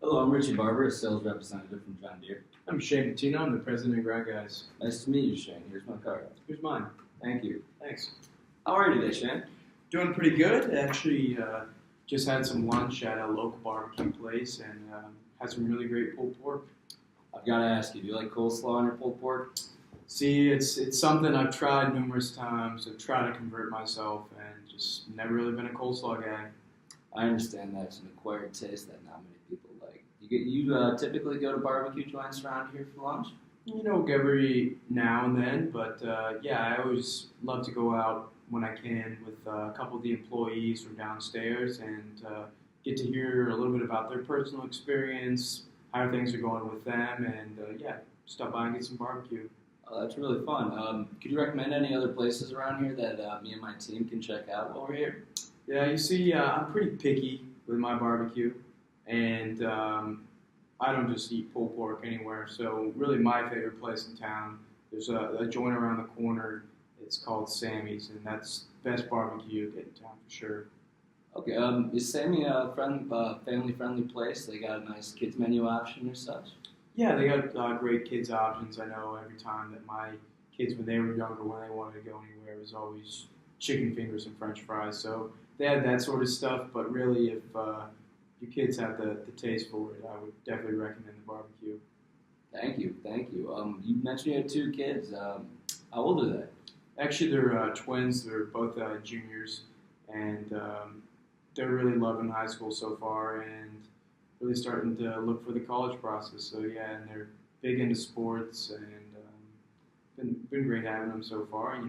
Hello, I'm Richie Barber, a sales representative from John Deere. I'm Shane Patino. I'm the president of Grind Guys. Nice to meet you, Shane. Here's my card. Here's mine. Thank you. Thanks. How are you today, Shane? Doing pretty good. Actually, just had some lunch at a local barbecue place and had some really great pulled pork. I've got to ask you, do you like coleslaw on your pulled pork? See, it's something I've tried numerous times. I've tried to convert myself and just never really been a coleslaw guy. I understand that's an acquired taste that not many people like. You typically go to barbecue joints around here for lunch? Every now and then, but yeah, I always love to go out when I can with a couple of the employees from downstairs and get to hear a little bit about their personal experience, how things are going with them, and yeah, stop by and get some barbecue. Oh, that's really fun. Could you recommend any other places around here that me and my team can check out while we're here? Yeah, you see, I'm pretty picky with my barbecue, and I don't just eat pulled pork anywhere. So really, my favorite place in town, there's a joint around the corner. It's called Sammy's, and that's the best barbecue you get in town for sure. Okay, is Sammy a family-friendly place? They got a nice kids menu option or such? Yeah, they got great kids options. I know every time that my kids, when they were younger, when they wanted to go anywhere, it was always chicken fingers and French fries. So they had that sort of stuff. But really, if your kids have the taste for it, I would definitely recommend the barbecue. Thank you. You mentioned you had two kids. How old are they? Actually, they're twins. They're both juniors, and they're really loving high school so far, and really starting to look for the college process. So yeah, and they're big into sports, and been great having them so far.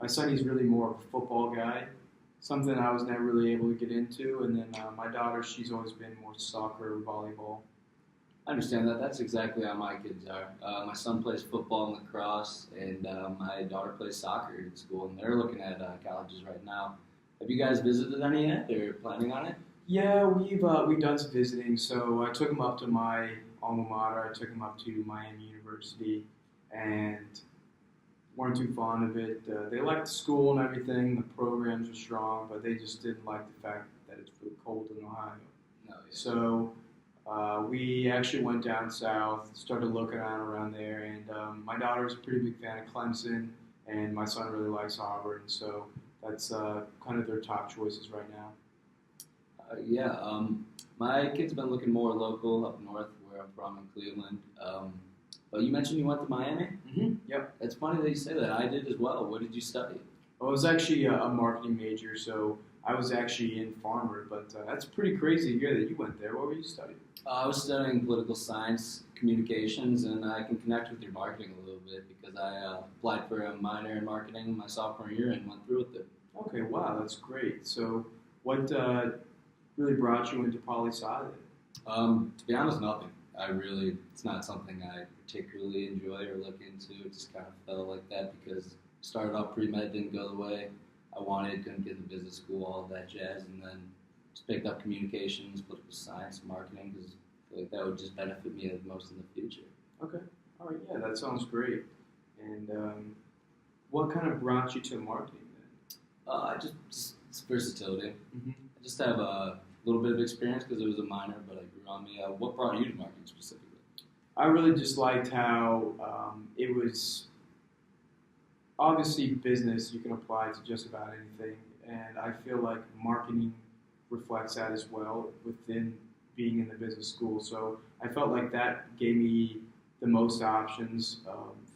My son, he's really more of a football guy, something I was never really able to get into, and then my daughter, she's always been more soccer or volleyball. I understand that. That's exactly how my kids are. My son plays football and lacrosse, and my daughter plays soccer in school, and they're looking at colleges right now. Have you guys visited any yet? Or planning on it? Yeah, we've done some visiting. So I took them up to my alma mater. I took them up to Miami University, and weren't too fond of it. They liked the school and everything. The programs were strong, but they just didn't like the fact that it's really cold in Ohio. No. Yeah. So we actually went down south, started looking around there, and my daughter's a pretty big fan of Clemson, and my son really likes Auburn. So that's kind of their top choices right now. My kids have been looking more local up north where I'm from in Cleveland. But you mentioned you went to Miami? Mm-hmm. Yep. It's funny that you say that. I did as well. What did you study? Well, I was actually a marketing major, so I was actually in Farmer, but that's pretty crazy to hear that you went there. What were you studying? I was studying political science, communications, and I can connect with your marketing a little bit because I applied for a minor in marketing my sophomore year and went through with it. Okay, wow, that's great. So what really brought you into poli-sci then? To be honest, nothing. It's not something I particularly enjoy or look into. It just kind of felt like that because started off pre-med, didn't go the way I wanted, couldn't get into business school, all of that jazz, and then just picked up communications, political science, marketing, because I feel like that would just benefit me the most in the future. Okay, all right, yeah, that sounds great. And what kind of brought you to marketing then? Just versatility. Mm-hmm. I just have a little bit of experience because it was a minor, but it grew on me. What brought you to marketing specifically? I really just liked how it was obviously business. You can apply to just about anything, and I feel like marketing reflects that as well within being in the business school. So I felt like that gave me the most options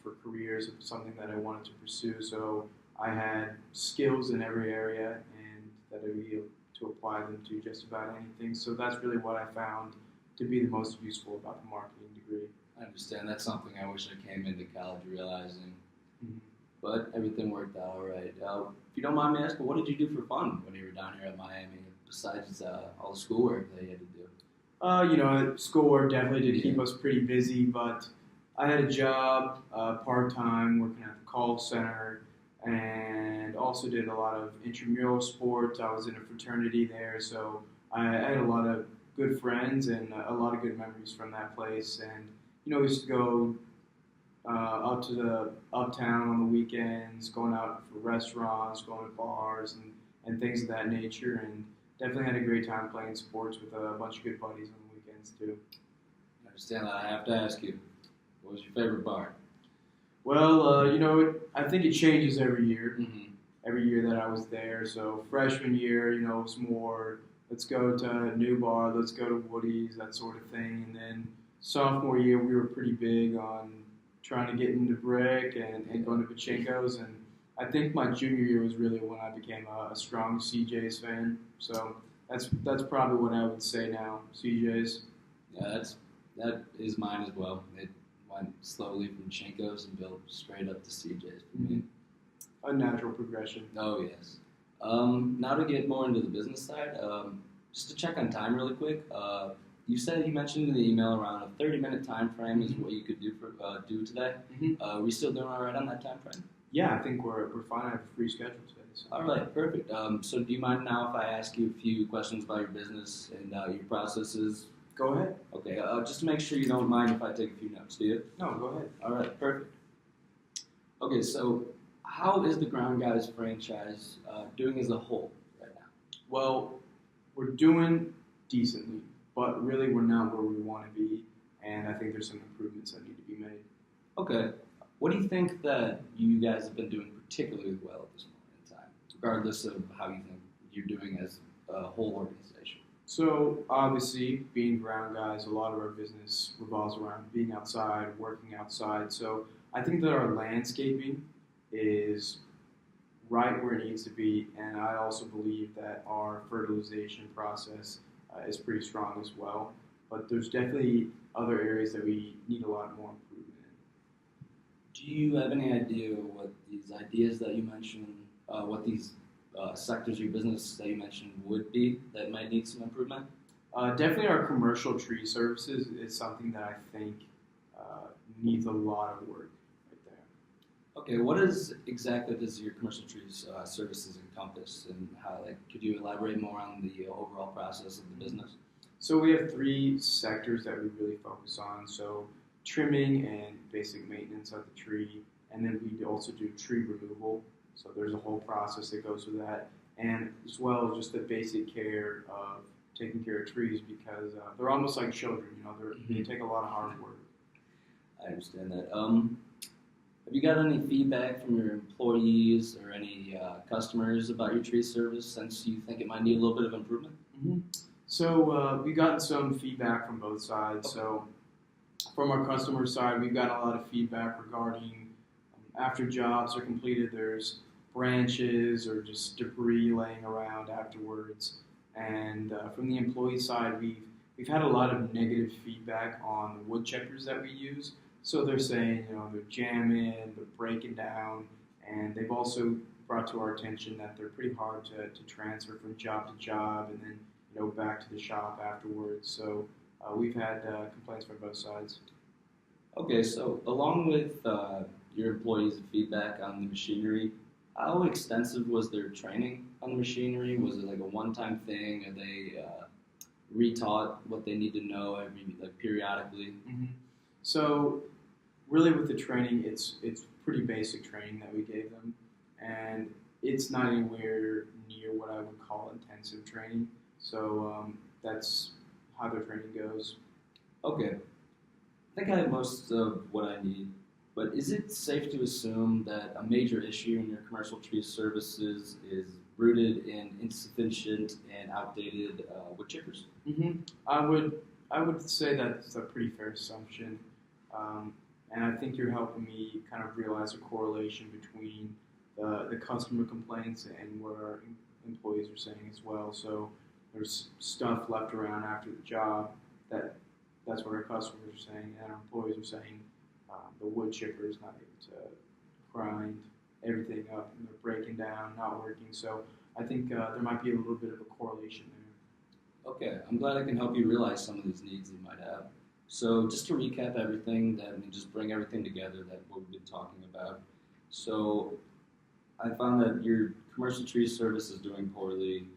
for careers of something that I wanted to pursue. So I had skills in every area, and that I was able to apply them to just about anything. So that's really what I found to be the most useful about the marketing degree. I understand. That's something I wish I came into college realizing. Mm-hmm. But everything worked out all right. If you don't mind me asking, what did you do for fun when you were down here at Miami, besides all the schoolwork that you had to do? Schoolwork definitely did keep us pretty busy, but I had a job part-time working at the call center and also did a lot of intramural sports. I was in a fraternity there, so I had a lot of good friends and a lot of good memories from that place. And, we used to go up to the uptown on the weekends, going out for restaurants, going to bars, and things of that nature. And definitely had a great time playing sports with a bunch of good buddies on the weekends. complaints too. I understand that. I have to ask you, what was your favorite part? Well, I think it changes every year. Mm-hmm. Every year that I was there. So freshman year, it was more let's go to New Bar, let's go to Woody's, that sort of thing. And then sophomore year, we were pretty big on trying to get into Brick and going to Pachinko's. And I think my junior year was really when I became a strong CJ's fan. So that's probably what I would say now, CJ's. Yeah, that is mine as well. It went slowly from Chinko's and built straight up to CJ's for me. A natural progression. Oh, yes. Now to get more into the business side, just to check on time really quick, you mentioned in the email around a 30-minute time frame is what you could do today. Mm-hmm. Are we still doing all right on that time frame? Yeah, I think we're fine. I have a free schedule today. So. All right, perfect. So do you mind now if I ask you a few questions about your business and your processes? Go ahead. Okay, just to make sure you don't mind if I take a few notes, do you? No, go ahead. All right, perfect. Okay, so how is the Ground Guys franchise doing as a whole right now? Well, we're doing decently, but really we're not where we want to be, and I think there's some improvements that need to be made. Okay, what do you think that you guys have been doing particularly well at this moment in time, regardless of how you think you're doing as a whole organization? So obviously, being Ground Guys, a lot of our business revolves around being outside, working outside. So I think that our landscaping is right where it needs to be, and I also believe that our fertilization process is pretty strong as well. But there's definitely other areas that we need a lot more improvement in. Do you have any idea what these ideas that you mentioned, what these sectors of your business that you mentioned would be that might need some improvement? Definitely our commercial tree services is something that I think needs a lot of work right there. Okay, exactly does your commercial trees services encompass, and how, could you elaborate more on the overall process of the business? So we have 3 sectors that we really focus on. So trimming and basic maintenance of the tree, and then we also do tree removal. So there's a whole process that goes with that, and as well as just the basic care of taking care of trees because they're almost like children. They take a lot of hard work. I understand that. Have you got any feedback from your employees or any customers about your tree service since you think it might need a little bit of improvement? Mm-hmm. So we got some feedback from both sides. Okay. So from our customer side, we've got a lot of feedback regarding after jobs are completed, there's branches or just debris laying around afterwards. And from the employee side, we've had a lot of negative feedback on the wood chippers that we use. So they're saying, they're jamming, they're breaking down, and they've also brought to our attention that they're pretty hard to transfer from job to job and then, back to the shop afterwards. So we've had complaints from both sides. Okay, so along with your employees' feedback on the machinery, how extensive was their training on the machinery? Was it like a one-time thing? Are they retaught what they need to know periodically? Mm-hmm. So really with the training, it's pretty basic training that we gave them, and it's not anywhere near what I would call intensive training. So that's how their training goes. Okay. I think I have most of what I need, but is it safe to assume that a major issue in your commercial tree services is rooted in insufficient and outdated wood chippers? Mm-hmm. I would say that's a pretty fair assumption, and I think you're helping me kind of realize a correlation between the customer complaints and what our employees are saying as well. So there's stuff left around after the job that's what our customers are saying, and our employees are saying the wood chipper is not able to grind everything up, and they're breaking down, not working. So I think there might be a little bit of a correlation there. Okay, I'm glad I can help you realize some of these needs you might have. So just to recap everything, just bring everything together that what we've been talking about. So I found that your commercial tree service is doing poorly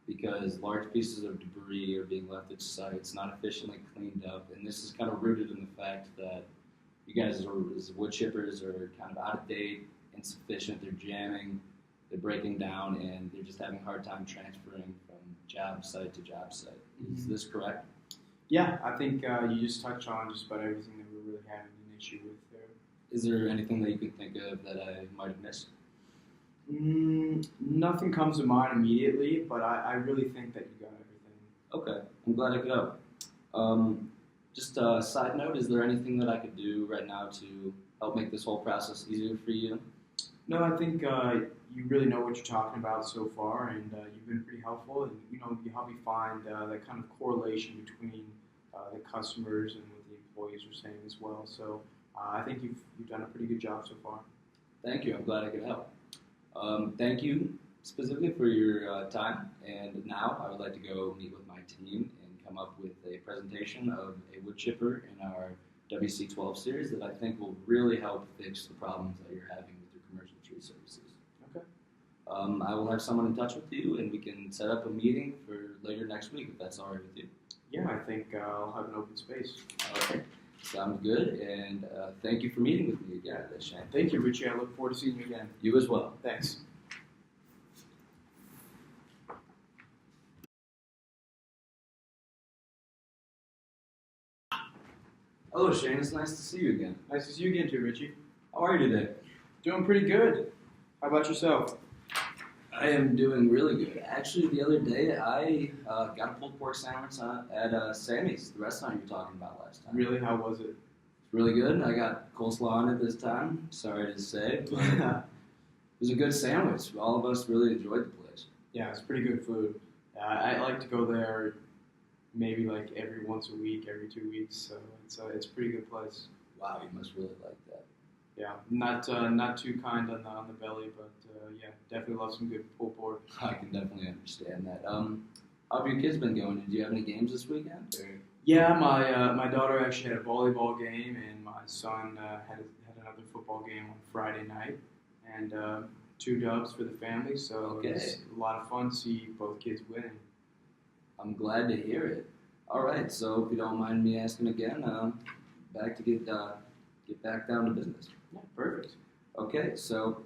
because large pieces of debris are being left at sites, not efficiently cleaned up, and this is kind of rooted in the fact that you guys as wood chippers are kind of out of date, insufficient, they're jamming, they're breaking down, and they're just having a hard time transferring from job site to job site. Is this correct? Yeah, I think you just touched on just about everything that we're really having an issue with there. Is there anything that you can think of that I might have missed? Nothing comes to mind immediately, but I really think that you got everything. Okay, I'm glad I could help. Just a side note, is there anything that I could do right now to help make this whole process easier for you? No, I think you really know what you're talking about so far, and you've been pretty helpful. And you help me find that kind of correlation between the customers and what the employees are saying as well. So I think you've done a pretty good job so far. Thank you. I'm glad I could help. Thank you specifically for your time. And now I would like to go meet with my team and come up with a presentation of a wood chipper in our WC12 series that I think will really help fix the problems that you're having with your commercial tree services. Okay. I will have someone in touch with you, and we can set up a meeting for later next week if that's all right with you. Yeah, I think I'll have an open space. All right. Sounds good. And thank you for meeting with me again, Shane. Thank you, Richie. I look forward to seeing you again. You as well. Thanks. Hello, Shane. It's nice to see you again. Nice to see you again, too, Richie. How are you today? Doing pretty good. How about yourself? I am doing really good. Actually, the other day I got a pulled pork sandwich at Sammy's, the restaurant you were talking about last time. Really? How was it? It's really good. I got coleslaw on it this time. Sorry to say, but it was a good sandwich. All of us really enjoyed the place. Yeah, it's pretty good food. I like to go there maybe like every once a week, every 2 weeks. So it's a pretty good place. Wow, you must really like that. Yeah, not too kind on the belly, but yeah, definitely love some good pulled pork. I can definitely understand that. How have your kids been going? Did you have any games this weekend? Or? Yeah, my daughter actually had a volleyball game, and my son had another football game on Friday night, and 2 dubs for the family. So Okay. It's a lot of fun to see both kids winning. I'm glad to hear it. All right, so if you don't mind me asking again, back to get back down to business. Yeah, perfect. Okay, so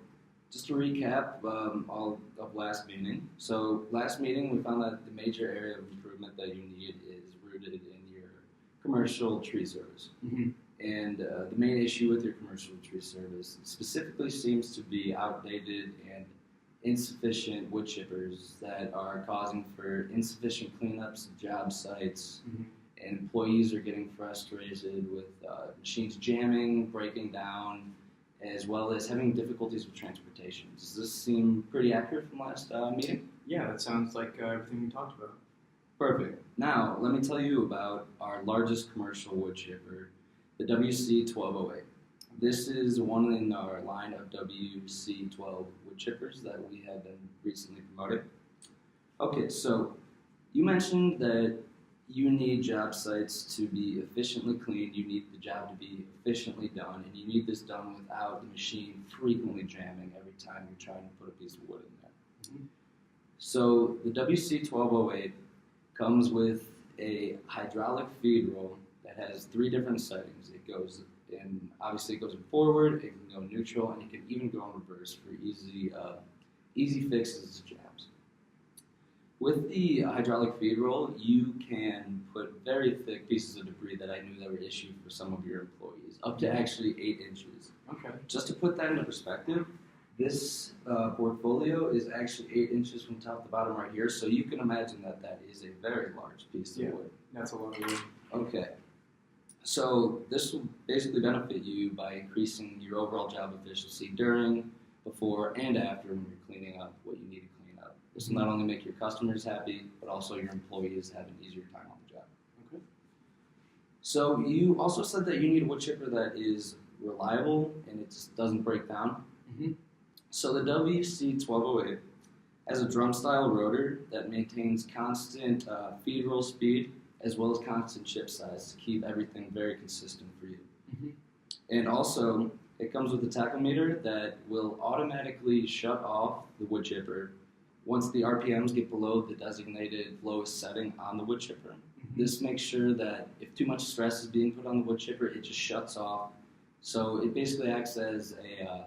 just to recap all of last meeting. So last meeting we found that the major area of improvement that you need is rooted in your commercial tree service. Mm-hmm. And the main issue with your commercial tree service specifically seems to be outdated and insufficient wood chippers that are causing for insufficient cleanups of job sites. Mm-hmm. And employees are getting frustrated with machines jamming, breaking down, as well as having difficulties with transportation. Does this seem pretty accurate from last meeting? Yeah, that sounds like everything we talked about. Perfect. Now, let me tell you about our largest commercial wood chipper, the WC1208. This is one in our line of WC12 wood chippers that we have been recently promoted. Okay, so you mentioned that you need job sites to be efficiently cleaned, you need the job to be efficiently done, and you need this done without the machine frequently jamming every time you're trying to put a piece of wood in there. Mm-hmm. So the WC1208 comes with a hydraulic feed roll that has 3 different settings. It goes in, obviously it goes in forward, it can go neutral, and it can even go in reverse for easy fixes to jams. With the hydraulic feed roll, you can put very thick pieces of debris that I knew that were issued for some of your employees, up to actually 8 inches. Okay. Just to put that into perspective, this portfolio is actually 8 inches from top to bottom right here, so you can imagine that that is a very large piece of wood. That's a lot of wood. Okay. So this will basically benefit you by increasing your overall job efficiency during, before, and after when you're cleaning up what you need to clean up. This will not only make your customers happy, but also your employees have an easier time on the job. Okay. So you also said that you need a wood chipper that is reliable and it just doesn't break down. Mm-hmm. So the WC1208 has a drum-style rotor that maintains constant feed roll speed as well as constant chip size to keep everything very consistent for you. Mm-hmm. And also, it comes with a tachometer that will automatically shut off the wood chipper once the RPMs get below the designated lowest setting on the wood chipper. Mm-hmm. This makes sure that if too much stress is being put on the wood chipper, it just shuts off. So it basically acts as a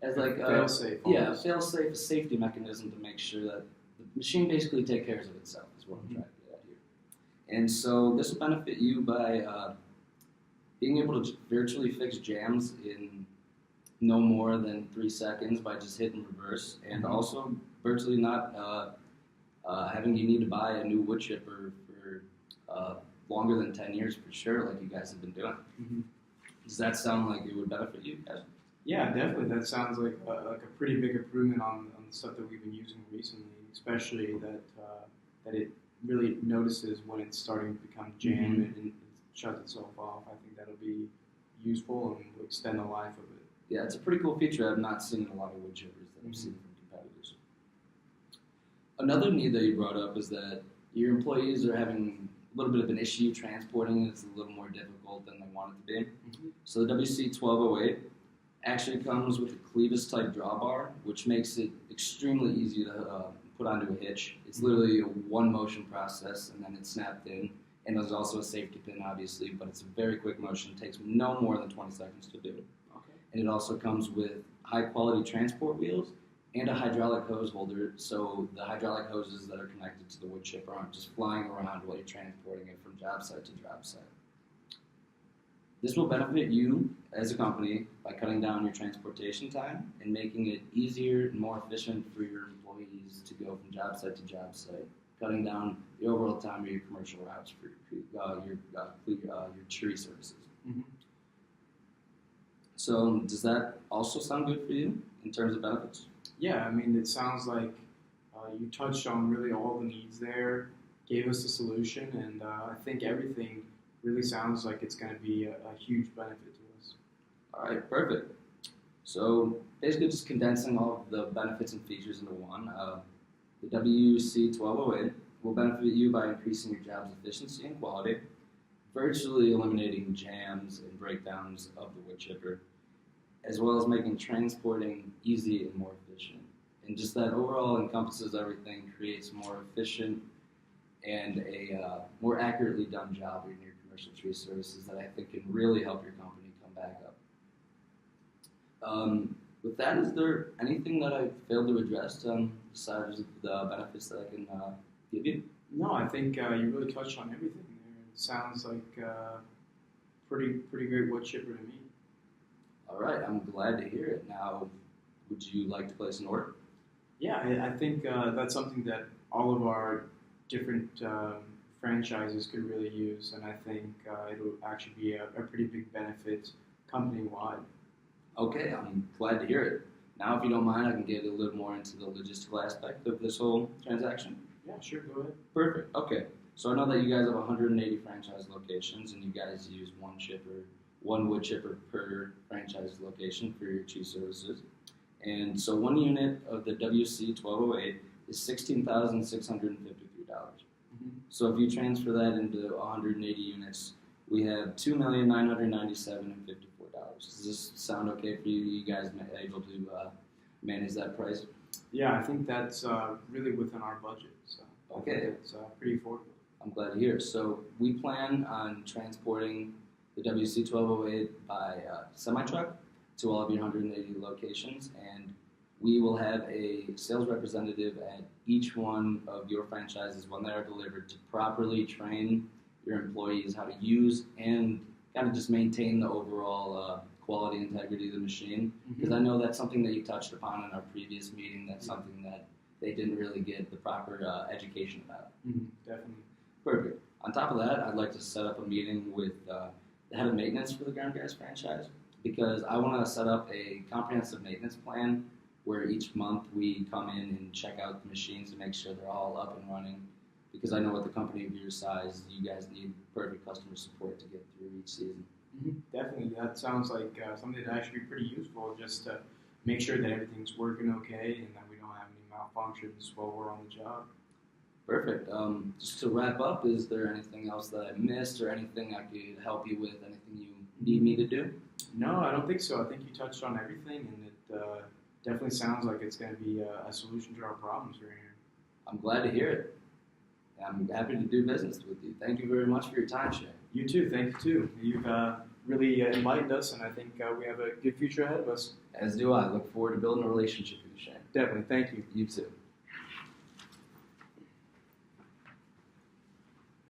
fail-safe. Yeah, fail-safe, a safety mechanism to make sure that the machine basically takes care of itself is what I'm trying to get at here. And so this will benefit you by being able to virtually fix jams in no more than 3 seconds by just hitting reverse, and also virtually not having you need to buy a new wood chipper for longer than 10 years for sure, like you guys have been doing. Does that sound like it would benefit you guys? Yeah, definitely. That sounds like a pretty big improvement on the stuff that we've been using recently, especially that it really notices when it's starting to become jam and it shuts itself off. I think that'll be useful and will extend the life of it. Yeah, it's a pretty cool feature I've not seen in a lot of wood chippers that I've seen from competitors. Another need that you brought up is that your employees are having a little bit of an issue transporting. It's a little more difficult than they want it to be. So the WC1208 actually comes with a clevis type drawbar, which makes it extremely easy to put onto a hitch. It's literally a one motion process, and then it's snapped in. And there's also a safety pin, obviously, but it's a very quick motion. It takes no more than 20 seconds to do. Okay. And it also comes with high quality transport wheels and a hydraulic hose holder, so the hydraulic hoses that are connected to the wood chipper aren't just flying around while you're transporting it from job site to job site. This will benefit you as a company by cutting down your transportation time and making it easier and more efficient for your employees to go from job site to job site, cutting down the overall time of your commercial routes for your tree services. So does that also sound good for you in terms of benefits? Yeah, I mean, it sounds like you touched on really all the needs there, gave us the solution, and I think everything really sounds like it's going to be a huge benefit to us. All right, perfect. So basically just condensing all of the benefits and features into one. The WC1208 will benefit you by increasing your job's efficiency and quality, virtually eliminating jams and breakdowns of the wood chipper, as well as making transporting easy and more efficient. And just that overall encompasses everything, creates more efficient and a more accurately done job in your commercial tree services that I think can really help your company come back up. With that, is there anything that I failed to address besides the benefits that I can give you? No, I think you really touched on everything there. It sounds like pretty great wood chipper to me. All right, I'm glad to hear it. Now, would you like to place an order? Yeah, I think that's something that all of our different franchises could really use, and I think it'll actually be a pretty big benefit company-wide. Okay, I'm glad to hear it. Now, if you don't mind, I can get a little more into the logistical aspect of this whole transaction. Yeah, sure, go ahead. Perfect. Okay, so I know that you guys have 180 franchise locations, and you guys use one wood chipper per franchise location for your tree services. And so one unit of the WC1208 is $16,653. So if you transfer that into 180 units, we have $2,997,054. Does this sound okay for you? You guys able to manage that price? Yeah, I think that's really within our budget. So okay, it's pretty affordable. I'm glad to hear. So we plan on transporting the WC1208 by semi-truck to all of your 180 locations, and we will have a sales representative at each one of your franchises when they are delivered to properly train your employees how to use and kind of just maintain the overall quality integrity of the machine. Because I know that's something that you touched upon in our previous meeting. That's something that they didn't really get the proper education about. Definitely. Perfect. On top of that, I'd like to set up a meeting with the head of maintenance for the Ground Guys franchise, because I want to set up a comprehensive maintenance plan where each month we come in and check out the machines to make sure they're all up and running, because I know with the company of your size, you guys need perfect customer support to get through each season. Definitely. That sounds like something that actually be pretty useful, just to make sure that everything's working okay and that we don't have any malfunctions while we're on the job. Perfect. Just to wrap up, is there anything else that I missed or anything I could help you with, anything you need me to do? No, I don't think so. I think you touched on everything, and it definitely sounds like it's going to be a solution to our problems right here. I'm glad to hear it. I'm happy to do business with you. Thank you very much for your time, Shay. You too. Thank you, too. You've really enlightened us, and I think we have a good future ahead of us. As do I. Look forward to building a relationship with you, Shay. Definitely. Thank you. You too.